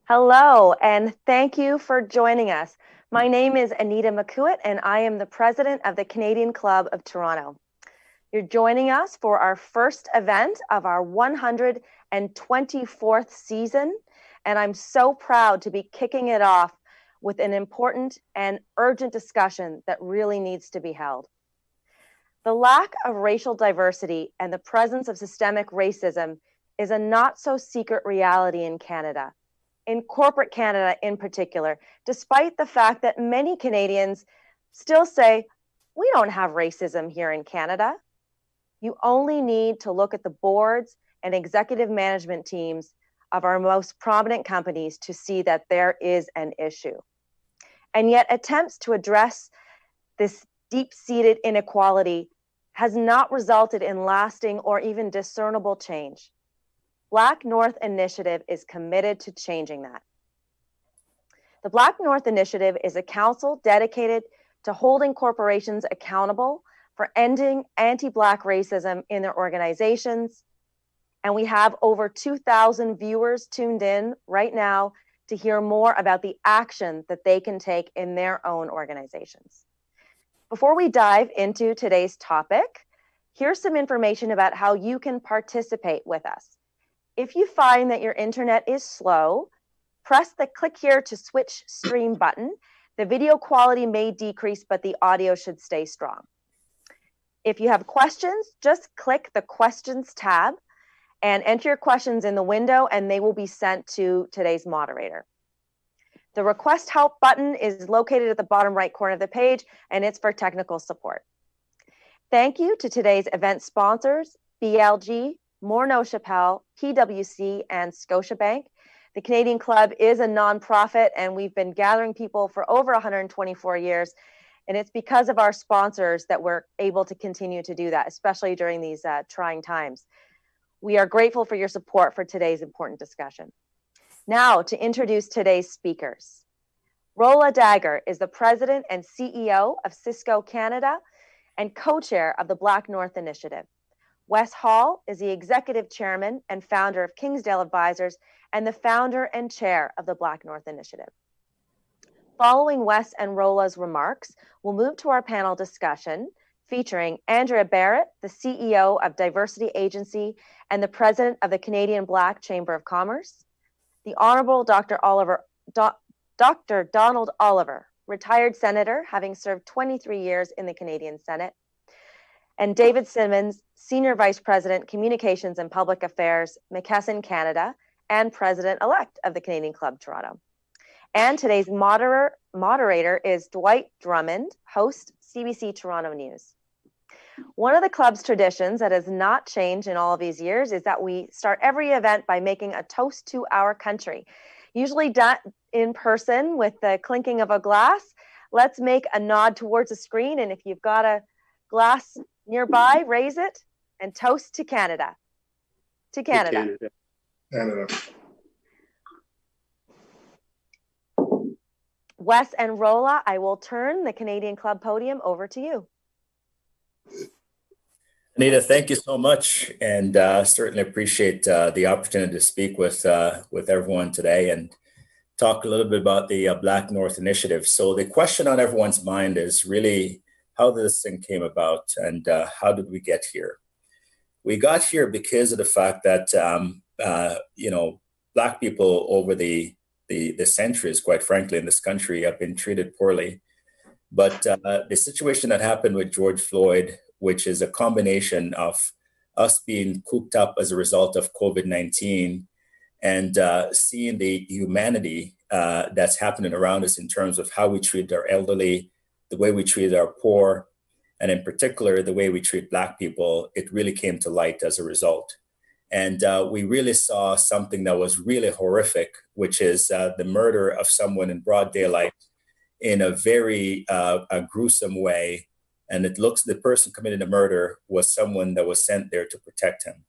Hello, and thank you for joining us. My name is Anita McCuitt, and I am the president of the Canadian Club of Toronto. You're joining us for our first event of our 124th season, and I'm so proud to be kicking it off with an important and urgent discussion that really needs to be held. The lack of racial diversity and the presence of systemic racism is a not-so-secret reality in Canada. In corporate Canada in particular, despite the fact that many Canadians still say, we don't have racism here in Canada. You only need to look at the boards and executive management teams of our most prominent companies to see that there is an issue. And yet attempts to address this deep-seated inequality has not resulted in lasting or even discernible change. BlackNorth Initiative is committed to changing that. The BlackNorth Initiative is a council dedicated to holding corporations accountable for ending anti-Black racism in their organizations. And we have over 2,000 viewers tuned in right now to hear more about the action that they can take in their own organizations. Before we dive into today's topic, here's some information about how you can participate with us. If you find that your internet is slow, press the click here to switch stream button. The video quality may decrease, but the audio should stay strong. If you have questions, just click the questions tab and enter your questions in the window, and they will be sent to today's moderator. The request help button is located at the bottom right corner of the page, and it's for technical support. Thank you to today's event sponsors, BLG, Morneau Chappelle, PwC, and Scotiabank. The Canadian Club is a nonprofit, and we've been gathering people for over 124 years. And it's because of our sponsors that we're able to continue to do that, especially during these trying times. We are grateful for your support for today's important discussion. Now, to introduce today's speakers. Rola Dagher is the president and CEO of Cisco Canada and co-chair of the BlackNorth Initiative. Wes Hall is the executive chairman and founder of Kingsdale Advisors and the founder and chair of the BlackNorth Initiative. Following Wes and Rola's remarks, we'll move to our panel discussion featuring Andria Barrett, the CEO of Diversity Agency and the president of the Canadian Black Chamber of Commerce, the Honorable Dr. Donald Oliver, retired senator, having served 23 years in the Canadian Senate, and David Simmonds, Senior Vice President, Communications and Public Affairs, McKesson Canada, and President-elect of the Canadian Club Toronto. And today's moderator is Dwight Drummond, host, CBC Toronto News. One of the club's traditions that has not changed in all of these years is that we start every event by making a toast to our country, usually done in person with the clinking of a glass. Let's make a nod towards the screen, and if you've got a glass nearby, raise it and toast to Canada. To Canada. Canada. Wes and Rola, I will turn the Canadian Club podium over to you. Anita, thank you so much, and certainly appreciate the opportunity to speak with everyone today and talk a little bit about the BlackNorth Initiative. So the question on everyone's mind is really how this thing came about and how did we get here? We got here because of the fact that, Black people over the centuries, quite frankly, in this country have been treated poorly. But the situation that happened with George Floyd, which is a combination of us being cooped up as a result of COVID-19 and seeing the humanity that's happening around us in terms of how we treat our elderly, the way we treat our poor, and in particular, the way we treat Black people, it really came to light as a result. And we really saw something that was really horrific, which is the murder of someone in broad daylight in a very gruesome way. And it looks the person committing the murder was someone that was sent there to protect him.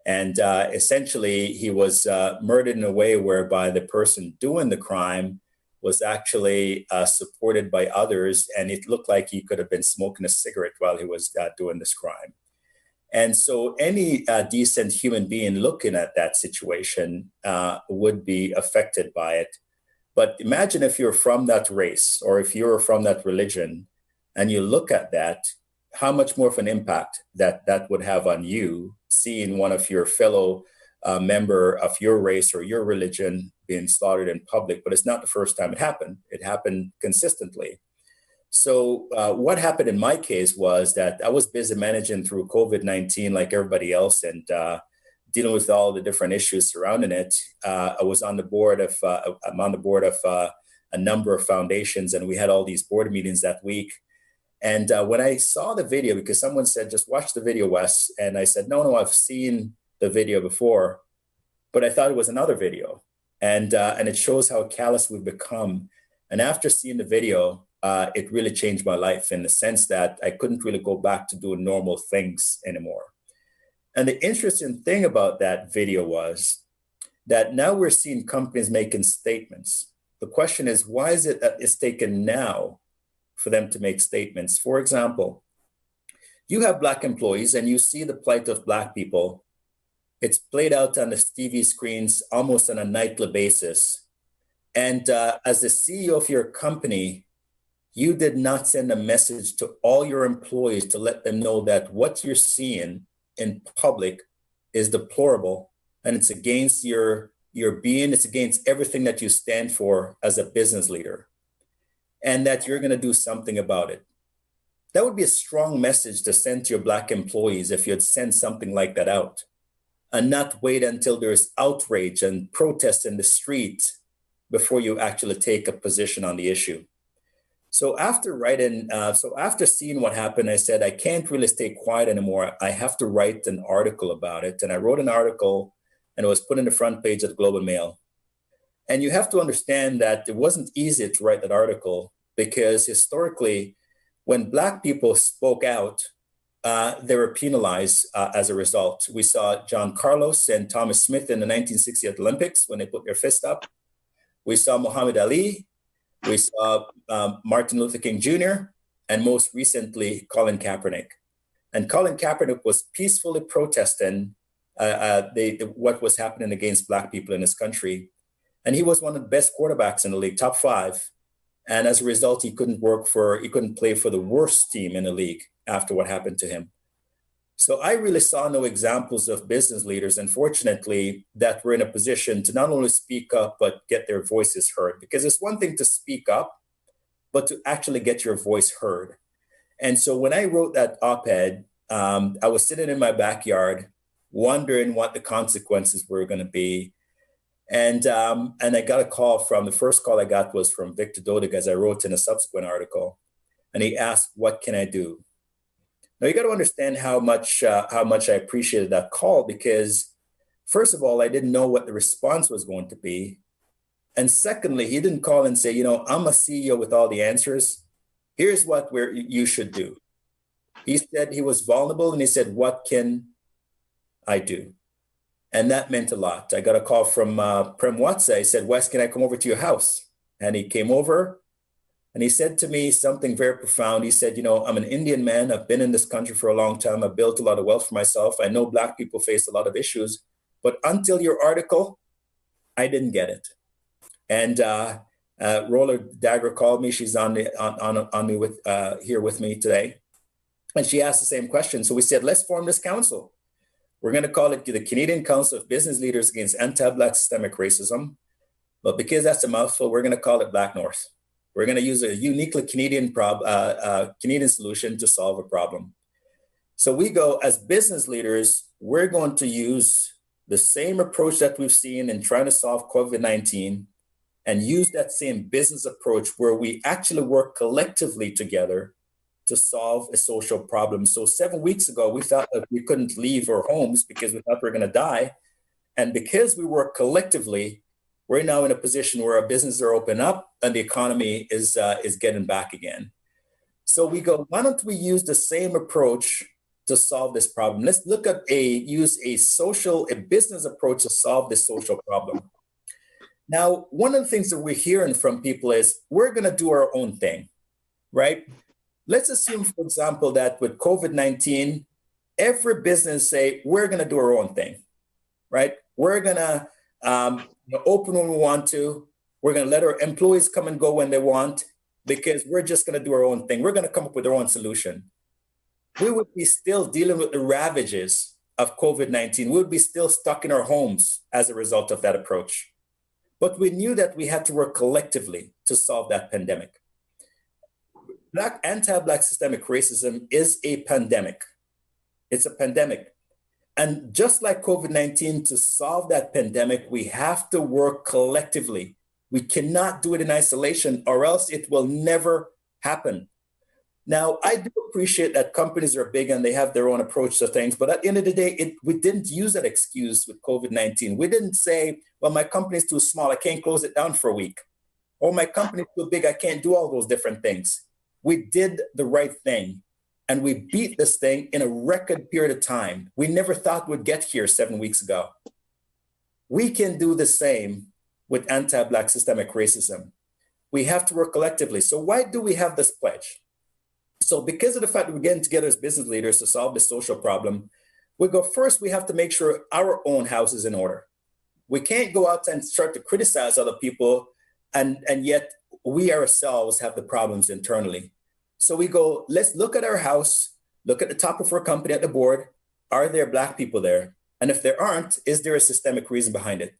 And essentially, he was murdered in a way whereby the person doing the crime was actually supported by others. And it looked like he could have been smoking a cigarette while he was doing this crime. And so any decent human being looking at that situation would be affected by it. But imagine if you're from that race or if you're from that religion and you look at that, how much more of an impact that would have on you, seeing one of your fellow member of your race or your religion being slaughtered in public. But it's not the first time it happened. It happened consistently. So what happened in my case was that I was busy managing through COVID-19 like everybody else, and dealing with all the different issues surrounding it. I was on the board of, I'm on the board of a number of foundations, and we had all these board meetings that week. And when I saw the video, because someone said, just watch the video, Wes. And I said, no, I've seen the video before, but I thought it was another video. And it shows how callous we've become. And after seeing the video, it really changed my life in the sense that I couldn't really go back to doing normal things anymore. And the interesting thing about that video was that now we're seeing companies making statements. The question is, why is it that it's taken now for them to make statements? For example, you have Black employees and you see the plight of Black people. It's played out on the TV screens almost on a nightly basis. And as the CEO of your company, you did not send a message to all your employees to let them know that what you're seeing in public is deplorable, and it's against your being, it's against everything that you stand for as a business leader, and that you're going to do something about it. That would be a strong message to send to your Black employees if you'd send something like that out, and not wait until there's outrage and protest in the street before you actually take a position on the issue. So after seeing what happened, I said, I can't really stay quiet anymore. I have to write an article about it. And I wrote an article, and it was put in the front page of the Globe and Mail. And you have to understand that it wasn't easy to write that article, because historically, when Black people spoke out, they were penalized as a result. We saw John Carlos and Thomas Smith in the 1960 Olympics when they put their fist up. We saw Muhammad Ali. We saw Martin Luther King Jr., and most recently, Colin Kaepernick. And Colin Kaepernick was peacefully protesting what was happening against Black people in this country. And he was one of the best quarterbacks in the league, top 5. And as a result, he couldn't play for the worst team in the league after what happened to him. So I really saw no examples of business leaders, unfortunately, that were in a position to not only speak up, but get their voices heard. Because it's one thing to speak up, but to actually get your voice heard. And so when I wrote that op-ed, I was sitting in my backyard, wondering what the consequences were going to be. And I got a call the first call I got was from Victor Dodig, as I wrote in a subsequent article. And he asked, what can I do? Now, you got to understand how much I appreciated that call, because first of all, I didn't know what the response was going to be. And secondly, he didn't call and say, I'm a CEO with all the answers. Here's what you should do. He said he was vulnerable, and he said, what can I do? And that meant a lot. I got a call from Prem Watsa. He said, Wes, can I come over to your house? And he came over. And he said to me something very profound. He said, I'm an Indian man. I've been in this country for a long time. I've built a lot of wealth for myself. I know Black people face a lot of issues, but until your article, I didn't get it. And Rola Dagher called me. She's on me with here with me today. And she asked the same question. So we said, let's form this council. We're going to call it the Canadian Council of Business Leaders Against Anti-Black Systemic Racism. But because that's a mouthful, we're going to call it BlackNorth. We're going to use a uniquely Canadian solution to solve a problem. So we go, as business leaders, we're going to use the same approach that we've seen in trying to solve COVID-19, and use that same business approach where we actually work collectively together to solve a social problem. So 7 weeks ago, we thought that we couldn't leave our homes because we thought we were going to die. And because we work collectively, we're now in a position where our businesses are open up and the economy is getting back again. So we go, why don't we use the same approach to solve this problem? Let's look at use a business approach to solve this social problem. Now, one of the things that we're hearing from people is we're going to do our own thing, right? Let's assume, for example, that with COVID-19, every business say, we're going to do our own thing, right? We're going to open when we want to. We're going to let our employees come and go when they want, because we're just going to do our own thing. We're going to come up with our own solution. We would be still dealing with the ravages of COVID-19. We would be still stuck in our homes as a result of that approach. But we knew that we had to work collectively to solve that pandemic. Anti-Black systemic racism is a pandemic. It's a pandemic. And just like COVID-19, to solve that pandemic, we have to work collectively. We cannot do it in isolation, or else it will never happen. Now, I do appreciate that companies are big and they have their own approach to things, but at the end of the day, we didn't use that excuse with COVID-19. We didn't say, well, my company's too small, I can't close it down for a week. Or my company's too big, I can't do all those different things. We did the right thing, and we beat this thing in a record period of time. We never thought we'd get here 7 weeks ago. We can do the same with anti-Black systemic racism. We have to work collectively. So why do we have this pledge? So because of the fact that we're getting together as business leaders to solve this social problem, we go, first, we have to make sure our own house is in order. We can't go out and start to criticize other people, and yet we ourselves have the problems internally. So we go, let's look at our house, look at the top of our company at the board. Are there Black people there? And if there aren't, is there a systemic reason behind it?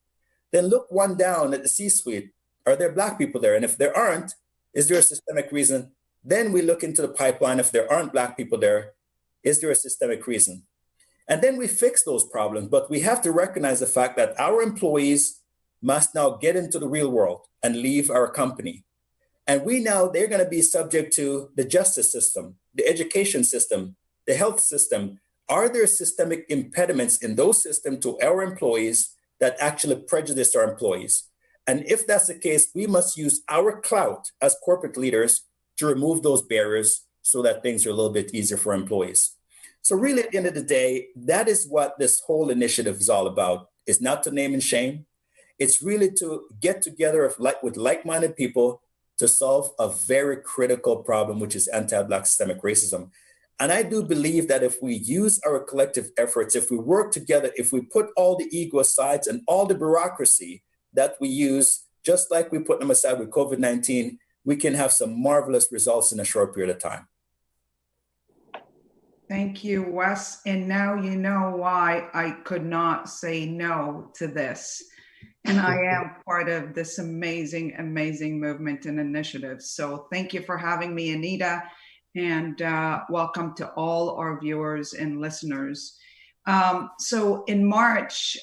Then look one down at the C-suite. Are there Black people there? And if there aren't, is there a systemic reason? Then we look into the pipeline. If there aren't Black people there, is there a systemic reason? And then we fix those problems. But we have to recognize the fact that our employees must now get into the real world and leave our company. And they're going to be subject to the justice system, the education system, the health system. Are there systemic impediments in those systems to our employees that actually prejudice our employees? And if that's the case, we must use our clout as corporate leaders to remove those barriers so that things are a little bit easier for employees. So really, at the end of the day, that is what this whole initiative is all about. It's not to name and shame. It's really to get together with like-minded people to solve a very critical problem, which is anti-Black systemic racism. And I do believe that if we use our collective efforts, if we work together, if we put all the ego aside and all the bureaucracy that we use, just like we put them aside with COVID-19, we can have some marvelous results in a short period of time. Thank you, Wes. And now you know why I could not say no to this. And I am part of this amazing, amazing movement and initiative. So thank you for having me, Anita, and welcome to all our viewers and listeners. So in March,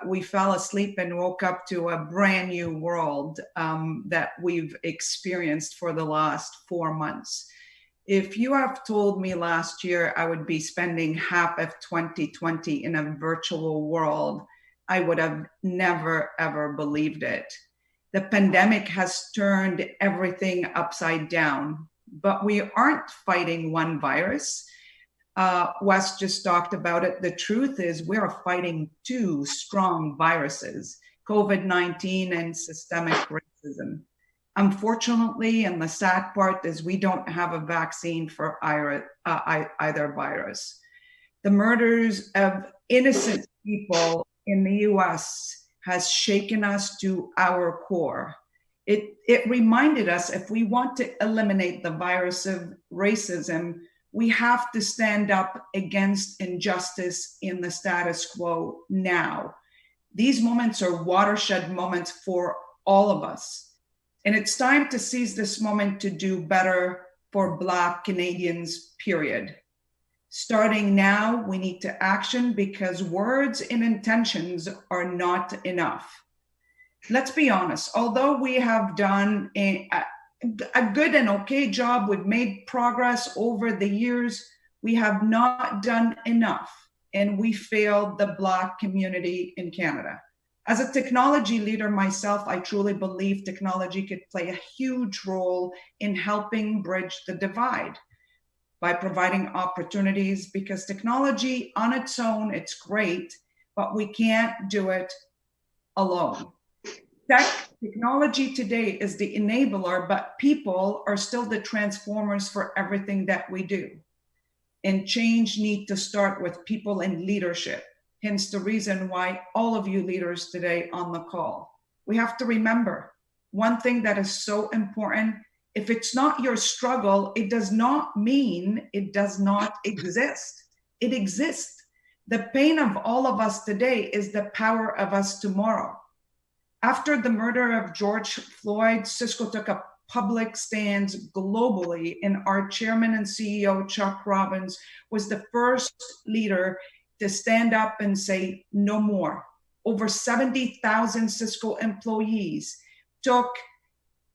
we fell asleep and woke up to a brand new world that we've experienced for the last 4 months. If you have told me last year I would be spending half of 2020 in a virtual world, I would have never, ever believed it. The pandemic has turned everything upside down, but we aren't fighting one virus. Wes just talked about it. The truth is we are fighting two strong viruses, COVID-19 and systemic racism. Unfortunately, and the sad part is we don't have a vaccine for either virus. The murders of innocent people in the US has shaken us to our core. It reminded us if we want to eliminate the virus of racism, we have to stand up against injustice in the status quo now. These moments are watershed moments for all of us. And it's time to seize this moment to do better for Black Canadians, period. Starting now, we need to action because words and intentions are not enough. Let's be honest, although we have done a good and okay job, we've made progress over the years, we have not done enough, and we failed the Black community in Canada. As a technology leader myself, I truly believe technology could play a huge role in helping bridge the divide by providing opportunities, because technology on its own, it's great, but we can't do it alone. Technology today is the enabler, but people are still the transformers for everything that we do. and change need to start with people in leadership. Hence the reason why all of you leaders today on the call. We have to remember one thing that is so important. If it's not your struggle, it does not mean it does not exist. It exists. The pain of all of us today is the power of us tomorrow. After the murder of George Floyd, Cisco took a public stance globally, and our chairman and CEO, Chuck Robbins, was the first leader to stand up and say, no more. Over 70,000 Cisco employees took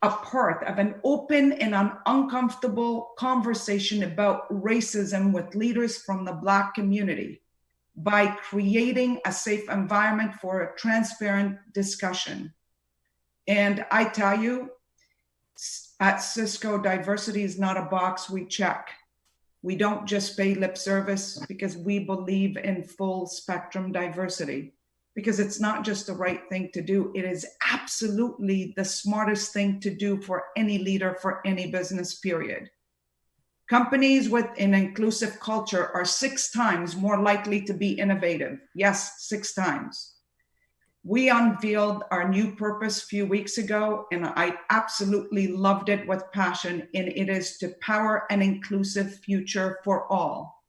a part of an open and an uncomfortable conversation about racism with leaders from the Black community by creating a safe environment for a transparent discussion. And I tell you, at Cisco, diversity is not a box we check. We don't just pay lip service because we believe in full spectrum diversity, because it's not just the right thing to do. It is absolutely the smartest thing to do for any leader, for any business, period. Companies with an inclusive culture are 6 times more likely to be innovative. Yes, 6 times. We unveiled our new purpose a few weeks ago, and I absolutely loved it with passion, and it is to power an inclusive future for all.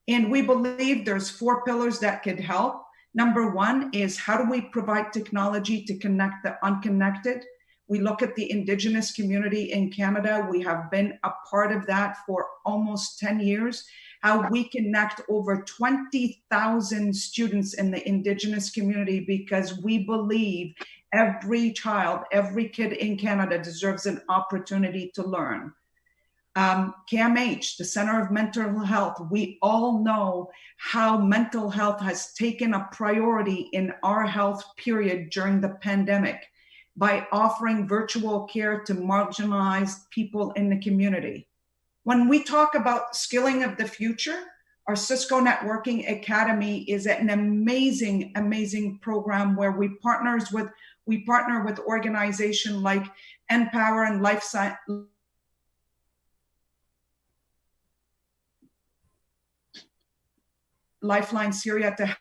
And we believe there's 4 pillars that could help. Number 1 is, how do we provide technology to connect the unconnected? We look at the Indigenous community in Canada. We have been a part of that for almost 10 years. How we connect over 20,000 students in the Indigenous community, because we believe every child, every kid in Canada deserves an opportunity to learn. CAMH, the Center of Mental Health, we all know how mental health has taken a priority in our health period during the pandemic by offering virtual care to marginalized people in the community. When we talk about skilling of the future, our Cisco Networking Academy is an amazing, amazing program where we partner with organizations like Empower and Lifeline Syria to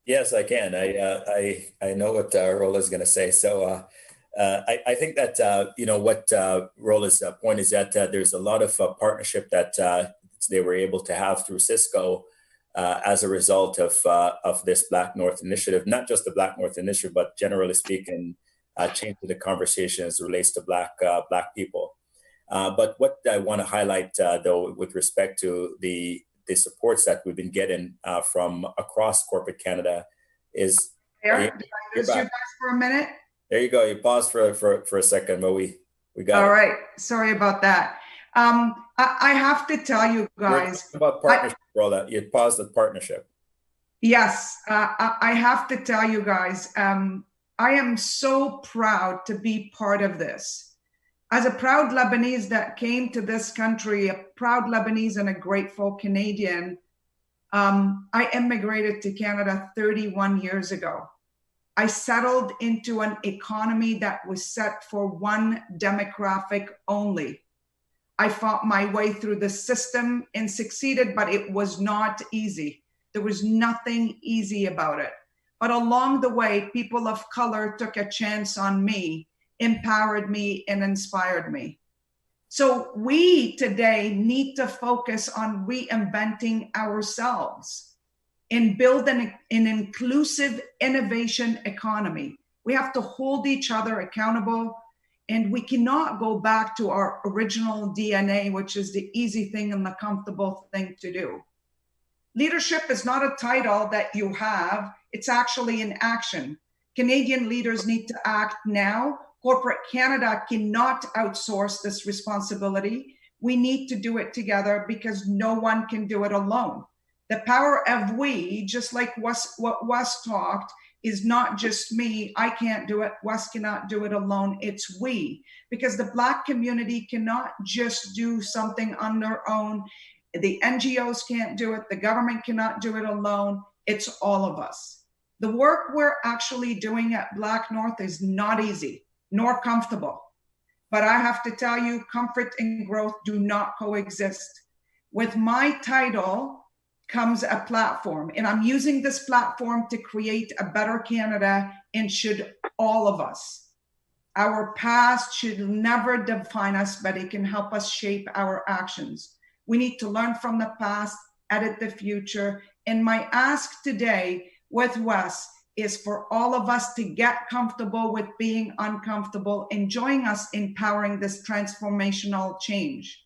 Yes, I can. I know what Rola is going to say. So I think that what Rola's point is that there's a lot of partnership that they were able to have through Cisco as a result of this BlackNorth initiative. Not just the BlackNorth initiative, but generally speaking, changing the conversation as it relates to Black people. But what I want to highlight, though, with respect to the supports that we've been getting from across corporate Canada is... Barrett, did I lose you guys for a minute? There you go. You paused for a second, but we got All right. Sorry about that. I have to tell you guys... about partnership, Rola. You paused the partnership. Yes. I have to tell you guys, I am so proud to be part of this. As a proud Lebanese that came to this country, a proud Lebanese and a grateful Canadian, I immigrated to Canada 31 years ago. I settled into an economy that was set for one demographic only. I fought my way through the system and succeeded, but it was not easy. There was nothing easy about it. But along the way, people of color took a chance on me, empowered me, and inspired me. So we today need to focus on reinventing ourselves and build an inclusive innovation economy. We have to hold each other accountable, and we cannot go back to our original DNA, which is the easy thing and the comfortable thing to do. Leadership is not a title that you have, it's actually an action. Canadian leaders need to act now. Corporate Canada cannot outsource this responsibility. We need to do it together because no one can do it alone. The power of we, just like what Wes talked, is not just me. I can't do it. Wes cannot do it alone. It's we, because the Black community cannot just do something on their own. The NGOs can't do it. The government cannot do it alone. It's all of us. The work we're actually doing at BlackNorth is not easy nor comfortable. But I have to tell you, comfort and growth do not coexist. With my title comes a platform, and I'm using this platform to create a better Canada, and should all of us. Our past should never define us, but it can help us shape our actions. We need to learn from the past, edit the future. And my ask today with Wes is for all of us to get comfortable with being uncomfortable and join us in powering this transformational change.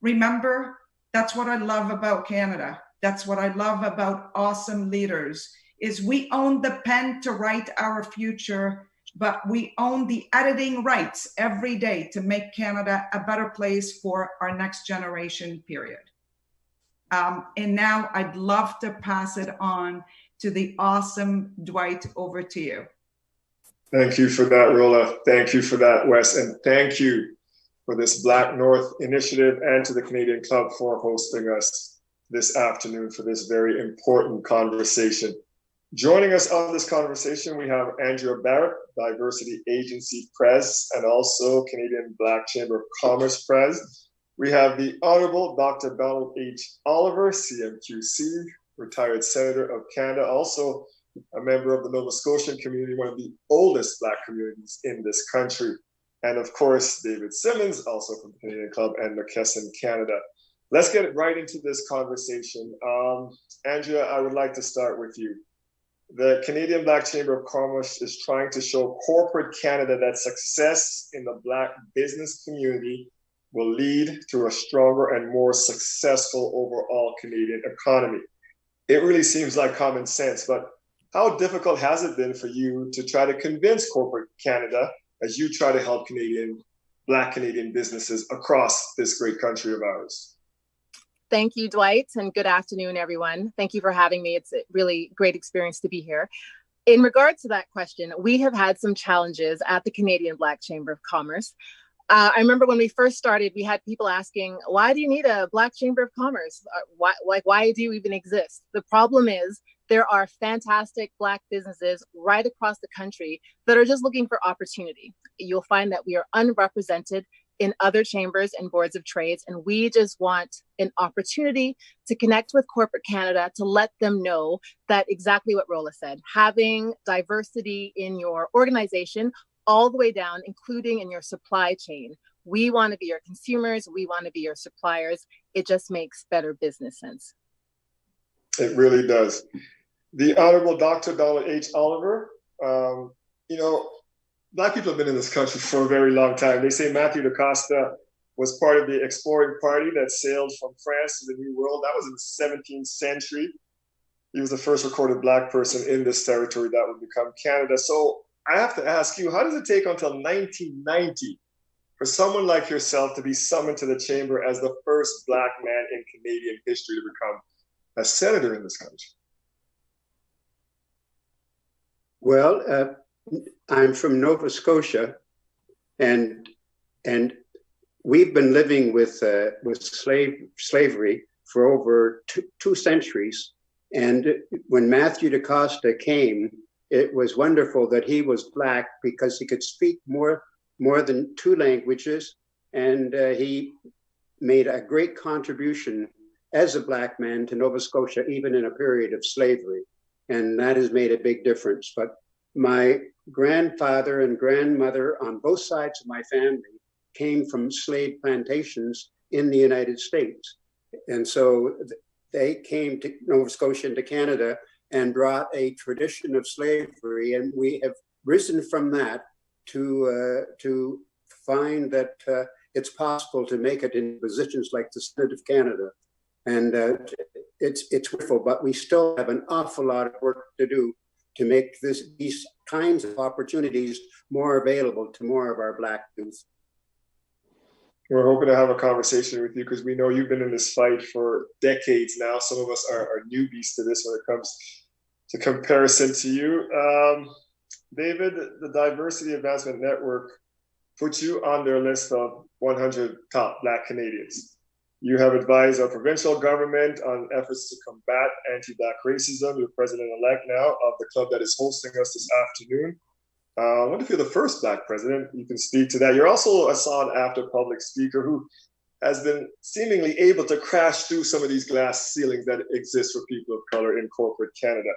Remember, that's what I love about Canada. That's what I love about awesome leaders, is we own the pen to write our future, but we own the editing rights every day to make Canada a better place for our next generation, period. And now I'd love to pass it on to the awesome Dwight. Over to you. Thank you for that, Rola. Thank you for that, Wes. And thank you for this BlackNorth initiative, and to the Canadian Club for hosting us this afternoon for this very important conversation. Joining us on this conversation, we have Andria Barrett, Diversity Agency Pres, and also Canadian Black Chamber of Commerce Pres. We have the Honorable Dr. Donald H. Oliver, CMQC, retired Senator of Canada, also a member of the Nova Scotian community, one of the oldest Black communities in this country. And of course, David Simmonds, also from the Canadian Club and McKesson, Canada. Let's get right into this conversation. Andria, I would like to start with you. The Canadian Black Chamber of Commerce is trying to show corporate Canada that success in the Black business community will lead to a stronger and more successful overall Canadian economy. It really seems like common sense, but how difficult has it been for you to try to convince corporate Canada as you try to help Black Canadian businesses across this great country of ours? Thank you, Dwight, and good afternoon, everyone. Thank you for having me. It's a really great experience to be here. In regards to that question, we have had some challenges at the Canadian Black Chamber of Commerce. I remember when we first started, we had people asking, why do you need a Black Chamber of Commerce? Why do you even exist? The problem is there are fantastic Black businesses right across the country that are just looking for opportunity. You'll find that we are unrepresented in other chambers and boards of trades, and we just want an opportunity to connect with corporate Canada to let them know that exactly what Rola said, having diversity in your organization all the way down, including in your supply chain. We want to be your consumers. We want to be your suppliers. It just makes better business sense. It really does. The Honorable Dr. Donald H. Oliver, Black people have been in this country for a very long time. They say Matthew da Costa was part of the exploring party that sailed from France to the New World. That was in the 17th century. He was the first recorded Black person in this territory that would become Canada. So I have to ask you, how does it take until 1990 for someone like yourself to be summoned to the chamber as the first Black man in Canadian history to become a senator in this country? Well, I'm from Nova Scotia, and we've been living with slavery for over two centuries. And when Matthew da Costa came, it was wonderful that he was Black because he could speak more than two languages, and he made a great contribution as a Black man to Nova Scotia, even in a period of slavery. And that has made a big difference. But my grandfather and grandmother on both sides of my family came from slave plantations in the United States. And so they came to Nova Scotia and to Canada and brought a tradition of slavery. And we have risen from that to find that it's possible to make it in positions like the Senate of Canada. And it's wonderful, but we still have an awful lot of work to do to make these kinds of opportunities more available to more of our Black youth. We're hoping to have a conversation with you because we know you've been in this fight for decades now. Some of us are newbies to this when it comes to comparison to you. David, the Diversity Advancement Network puts you on their list of 100 top Black Canadians. You have advised our provincial government on efforts to combat anti-Black racism. You're president-elect now of the club that is hosting us this afternoon. I wonder if you're the first Black president. You can speak to that. You're also a sought-after public speaker who has been seemingly able to crash through some of these glass ceilings that exist for people of color in corporate Canada.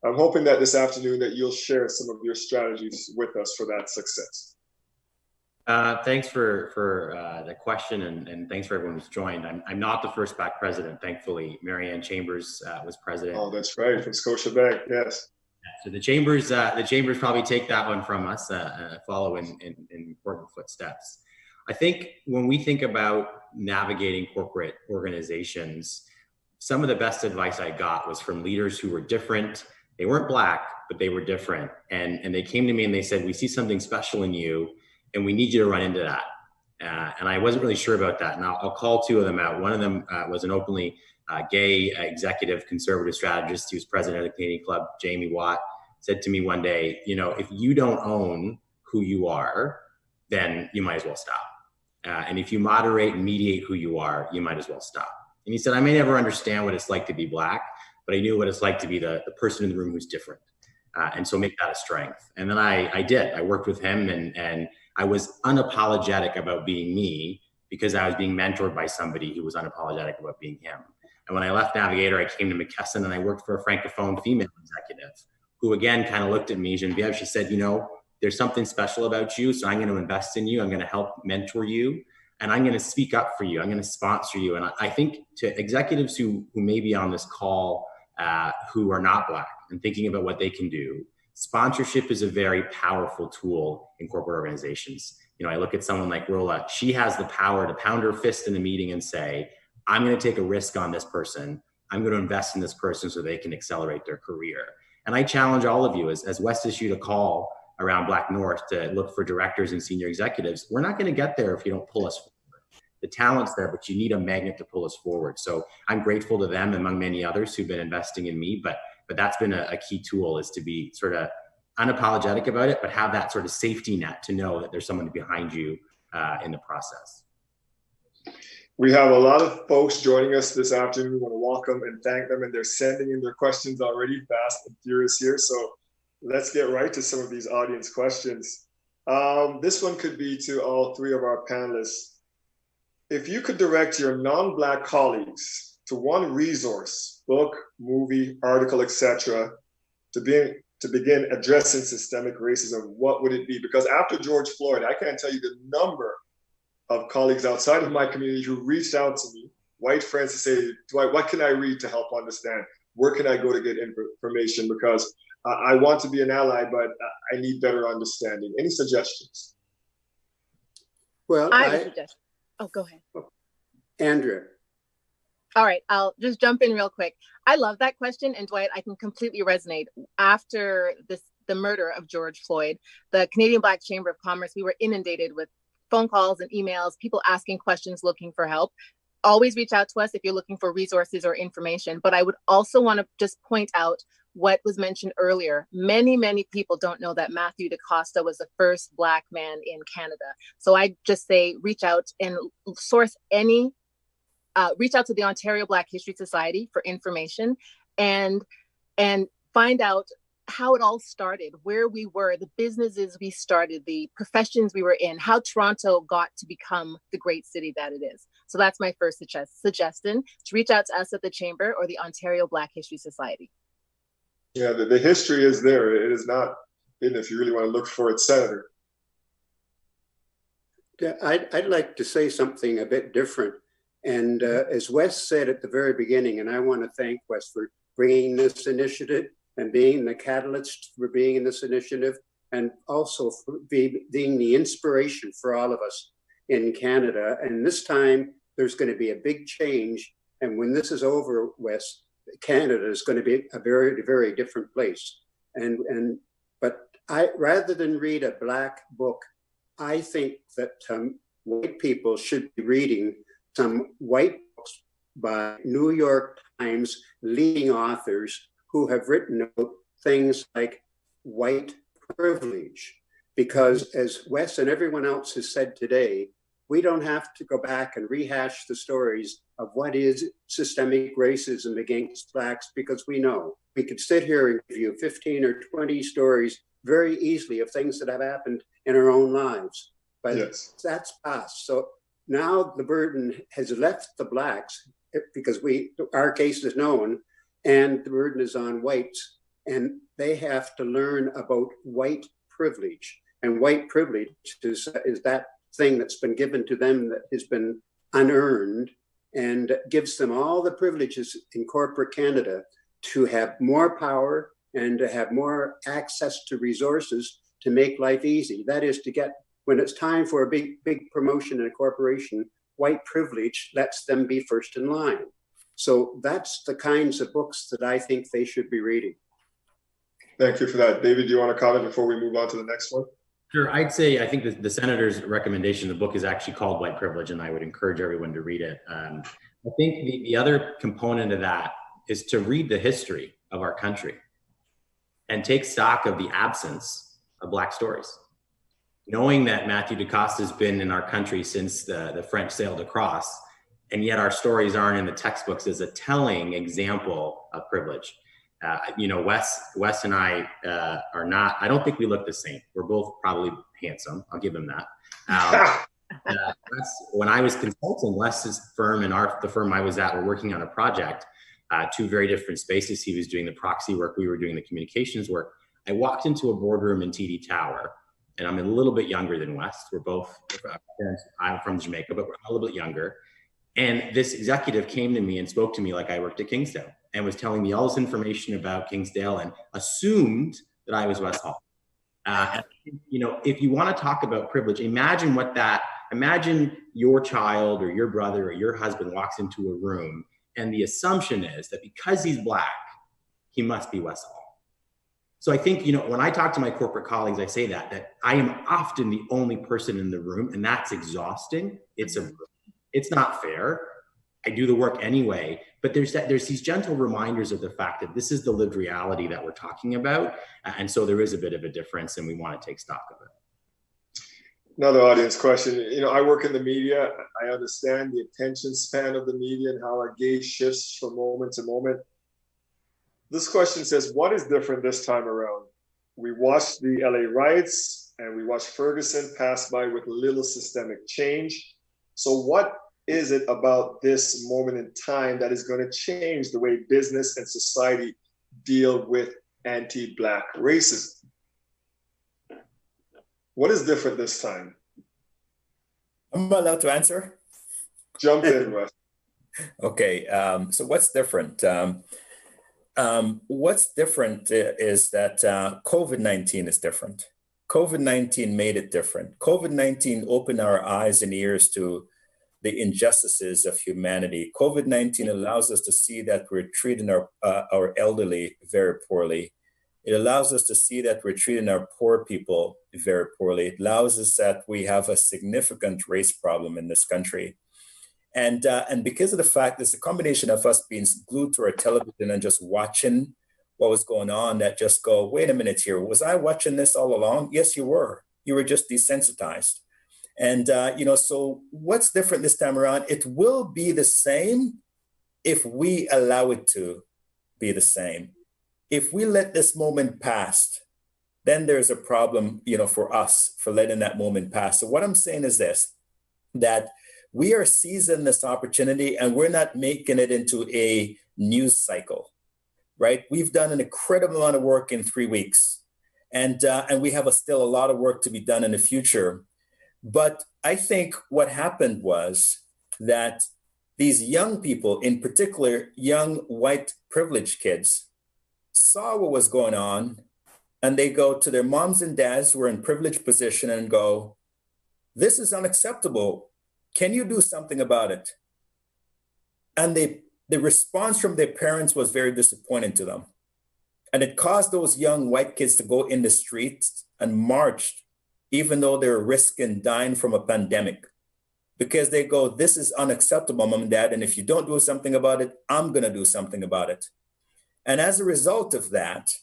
I'm hoping that this afternoon that you'll share some of your strategies with us for that success. Thanks for the question, and thanks for everyone who's joined. I'm not the first Black president, thankfully. Marianne Chambers was president. Oh, that's right, from Scotiabank, yes. So the Chambers probably take that one from us, follow in important footsteps. I think when we think about navigating corporate organizations, some of the best advice I got was from leaders who were different. They weren't Black, but they were different. And they came to me and they said, we see something special in you, and we need you to run into that. And I wasn't really sure about that. And I'll call two of them out. One of them was an openly gay executive conservative strategist. He was president of the Canadian Club, Jamie Watt, said to me one day, you know, if you don't own who you are, then you might as well stop. And if you moderate and mediate who you are, you might as well stop. And he said, I may never understand what it's like to be Black, but I knew what it's like to be the person in the room who's different. And so make that a strength. And then I did. I worked with him, and I was unapologetic about being me because I was being mentored by somebody who was unapologetic about being him. And when I left Navigator, I came to McKesson and I worked for a Francophone female executive who again kind of looked at me, Genevieve, she said, you know, there's something special about you, so I'm going to invest in you. I'm going to help mentor you, and I'm going to speak up for you. I'm going to sponsor you. And I think to executives who may be on this call who are not Black and thinking about what they can do, sponsorship is a very powerful tool in corporate organizations. You know, I look at someone like Rola. She has the power to pound her fist in a meeting and say, I'm going to take a risk on this person. I'm going to invest in this person so they can accelerate their career. And I challenge all of you, as West issued a call around BlackNorth to look for directors and senior executives, we're not going to get there if you don't pull us forward. The talent's there, but you need a magnet to pull us forward. So I'm grateful to them, among many others who've been investing in me, but that's been a key tool, is to be sort of unapologetic about it, but have that sort of safety net to know that there's someone behind you in the process. We have a lot of folks joining us this afternoon. We want to welcome and thank them, and they're sending in their questions already fast and furious here. So let's get right to some of these audience questions. This one could be to all three of our panelists. If you could direct your non-Black colleagues to one resource, book, movie, article, etc., to begin addressing systemic racism, what would it be? Because after George Floyd, I can't tell you the number of colleagues outside of my community who reached out to me, white friends, to say, Dwight, what can I read to help understand? Where can I go to get information? Because I want to be an ally, but I need better understanding. Any suggestions? Well, I have a suggestion. Oh, go ahead. Andrea. All right, I'll just jump in real quick. I love that question, and Dwight, I can completely resonate. After the murder of George Floyd, the Canadian Black Chamber of Commerce, we were inundated with phone calls and emails, people asking questions, looking for help. Always reach out to us if you're looking for resources or information. But I would also want to just point out what was mentioned earlier. Many, many people don't know that Matthew DaCosta was the first Black man in Canada. So I just say, reach out and source reach out to the Ontario Black History Society for information and find out how it all started, where we were, the businesses we started, the professions we were in, how Toronto got to become the great city that it is. So that's my first suggestion, to reach out to us at the Chamber or the Ontario Black History Society. Yeah, the history is there. It is not hidden if you really want to look for it, Senator. Yeah, I'd like to say something a bit different. And as Wes said at the very beginning, and I want to thank Wes for bringing this initiative and being the catalyst for being in this initiative, and also for being the inspiration for all of us in Canada. And this time, there's going to be a big change. And when this is over, Wes, Canada is going to be a very, very different place. But rather than read a Black book, I think that white people should be reading some white books by New York Times leading authors who have written out things like white privilege. Because as Wes and everyone else has said today, we don't have to go back and rehash the stories of what is systemic racism against Blacks, because we know. We could sit here and give you 15 or 20 stories very easily of things that have happened in our own lives. But yes, that's past. So now the burden has left the Blacks, because our case is known, and the burden is on whites, and they have to learn about white privilege. And white privilege is that thing that's been given to them that has been unearned, and gives them all the privileges in corporate Canada to have more power and to have more access to resources to make life easy. That is, to get, when it's time for a big promotion in a corporation, white privilege lets them be first in line. So that's the kinds of books that I think they should be reading. Thank you for that. David, do you want to comment before we move on to the next one? Sure. I'd say, I think the senator's recommendation, the book is actually called White Privilege, and I would encourage everyone to read it. I think the other component of that is to read the history of our country and take stock of the absence of Black stories. Knowing that Matthew DaCosta has been in our country since the French sailed across, and yet our stories aren't in the textbooks, is a telling example of privilege. Wes and I are not, I don't think we look the same. We're both probably handsome. I'll give him that. When I was consulting Wes's firm and the firm I was at, were working on a project, two very different spaces. He was doing the proxy work, we were doing the communications work. I walked into a boardroom in TD Tower, and I'm a little bit younger than Wes. We're both, I'm from Jamaica, but we're a little bit younger. And this executive came to me and spoke to me like I worked at Kingsdale, and was telling me all this information about Kingsdale and assumed that I was Wes Hall. If you want to talk about privilege, imagine your child or your brother or your husband walks into a room, and the assumption is that because he's Black, he must be Wes Hall. So I think, when I talk to my corporate colleagues, I say that I am often the only person in the room, and that's exhausting. It's not fair. I do the work anyway, but there's these gentle reminders of the fact that this is the lived reality that we're talking about. And so there is a bit of a difference, and we want to take stock of it. Another audience question. I work in the media. I understand the attention span of the media and how our gaze shifts from moment to moment. This question says, what is different this time around? We watched the LA riots, and we watched Ferguson pass by with little systemic change. So what is it about this moment in time that is going to change the way business and society deal with anti-Black racism? What is different this time? I'm allowed to answer? Jump in, Russ. Okay, so what's different? What's different is that COVID-19 is different. COVID-19 made it different. COVID-19 opened our eyes and ears to the injustices of humanity. COVID-19 allows us to see that we're treating our elderly very poorly. It allows us to see that we're treating our poor people very poorly. It allows us that we have a significant race problem in this country. And because of the fact there's a combination of us being glued to our television and just watching what was going on, that just go, wait a minute here, was I watching this all along? Yes, you were. You were just desensitized. And, so what's different this time around? It will be the same if we allow it to be the same. If we let this moment pass, then there's a problem, for us for letting that moment pass. So what I'm saying is this, that we are seizing this opportunity and we're not making it into a news cycle, right? We've done an incredible amount of work in 3 weeks, and we have still a lot of work to be done in the future. But I think what happened was that these young people, in particular, young white privileged kids, saw what was going on, and they go to their moms and dads who are in privileged position and go, this is unacceptable. Can you do something about it? And the response from their parents was very disappointing to them. And it caused those young white kids to go in the streets and march, even though they're risking dying from a pandemic, because they go, this is unacceptable, mom and dad. And if you don't do something about it, I'm going to do something about it. And as a result of that,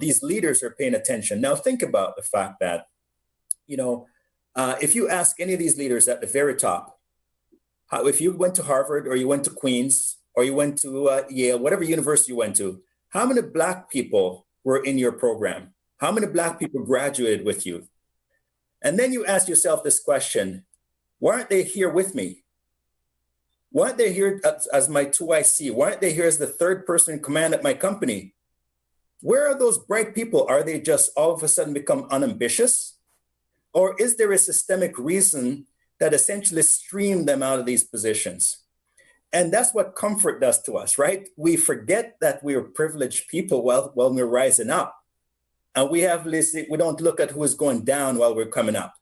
these leaders are paying attention. Now, think about the fact that, if you ask any of these leaders at the very top, if you went to Harvard or you went to Queens or you went to Yale, whatever university you went to, how many Black people were in your program? How many Black people graduated with you? And then you ask yourself this question: why aren't they here with me? Why aren't they here as my 2IC? Why aren't they here as the third person in command at my company? Where are those bright people? Are they just all of a sudden become unambitious? Or is there a systemic reason that essentially streamed them out of these positions? And that's what comfort does to us, right? We forget that we are privileged people while we're rising up. And we don't look at who is going down while we're coming up.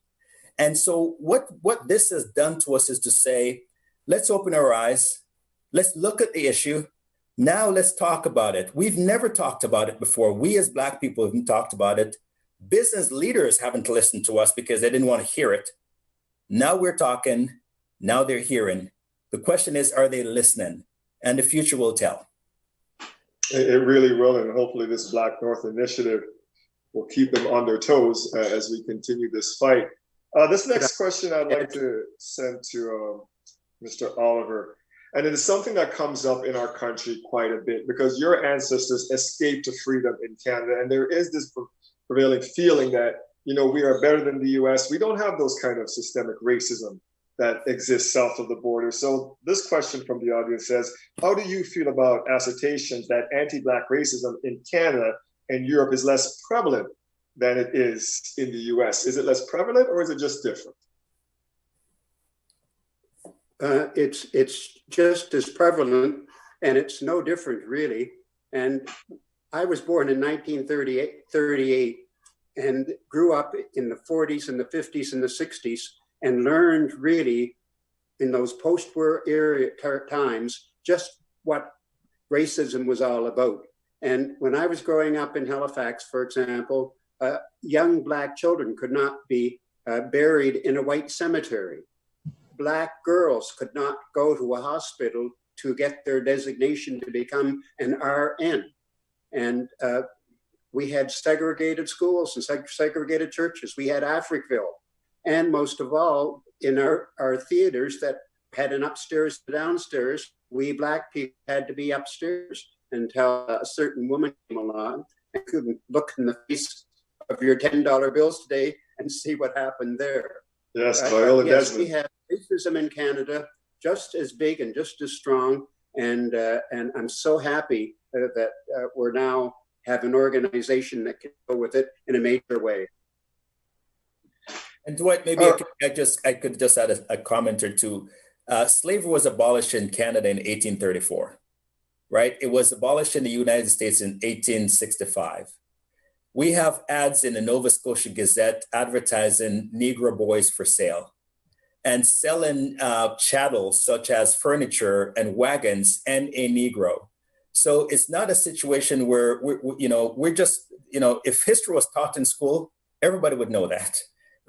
And so what this has done to us is to say, let's open our eyes. Let's look at the issue. Now let's talk about it. We've never talked about it before. We as Black people haven't talked about it. Business leaders haven't listened to us because they didn't want to hear it. Now we're talking. Now they're hearing. The question is, are they listening? And the future will tell. It really will. And hopefully this BlackNorth initiative will keep them on their toes as we continue this fight. This next question I'd like to send to Mr. Oliver. And it is something that comes up in our country quite a bit because your ancestors escaped to freedom in Canada. And there is this prevailing feeling that, we are better than the US. We don't have those kind of systemic racism that exists south of the border. So this question from the audience says, how do you feel about assertions that anti-Black racism in Canada and Europe is less prevalent than it is in the US? Is it less prevalent or is it just different? It's just as prevalent, and it's no different, really. And I was born in 1938 and grew up in the 40s and the 50s and the 60s and learned really in those post-war era times just what racism was all about. And when I was growing up in Halifax, for example, young Black children could not be buried in a white cemetery. Black girls could not go to a hospital to get their designation to become an RN. And we had segregated schools and segregated churches. We had Africville. And most of all, in our theaters that had an upstairs and downstairs, we Black people had to be upstairs until a certain woman came along and couldn't look in the face of your $10 bills today and see what happened there. Yes, Viola yes, Desmond. We have racism in Canada just as big and just as strong. And I'm so happy that we're now have an organization that can go with it in a major way. And Dwight, maybe I could just add a comment or two. Slavery was abolished in Canada in 1834, right? It was abolished in the United States in 1865. We have ads in the Nova Scotia Gazette advertising Negro boys for sale and selling chattels such as furniture and wagons and a Negro. So it's not a situation where we're just, if history was taught in school, everybody would know that,